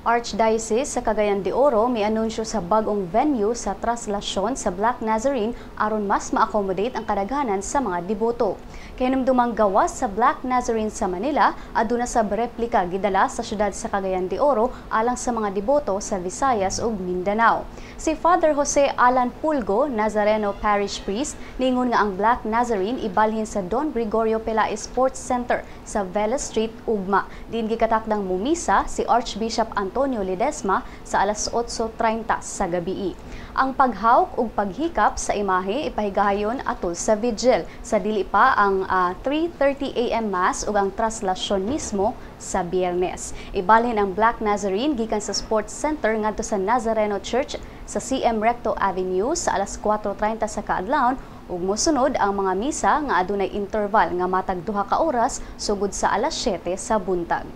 Archdiocese sa Cagayan de Oro may anunsyo sa bag-ong venue sa traslacion sa Black Nazarene aron mas ma-accommodate ang kadaghanan sa mga deboto. Kahinumdumang gawas sa Black Nazarene sa Manila, aduna sa replika gidala sa syudad sa Cagayan de Oro alang sa mga deboto sa Visayas ug Mindanao. Si Father Jose Alan Pulgo, Nazareno Parish Priest, ningon nga ang Black Nazarene ibalhin sa Don Gregorio Pelaez Sports Center sa Vela Street, Ugma. Din gikatakdang mumisa si Archbishop Antonio Ledesma sa alas 8:30 sa gabi. Ang paghawk ug paghikap sa imahe ipahigayon atol sa vigil. Sa dili pa ang 3:30 AM Mass ug ang traslacion mismo sa Biyernes. Ibalhin ang Black Nazarene gikan sa Sports Center ngadto sa Nazareno Church sa CM Recto Avenue sa alas 4:30 sa kaadlawon ug mosunod ang mga misa nga adunay interval nga matag 2 ka oras sugod sa alas 7 sa buntag.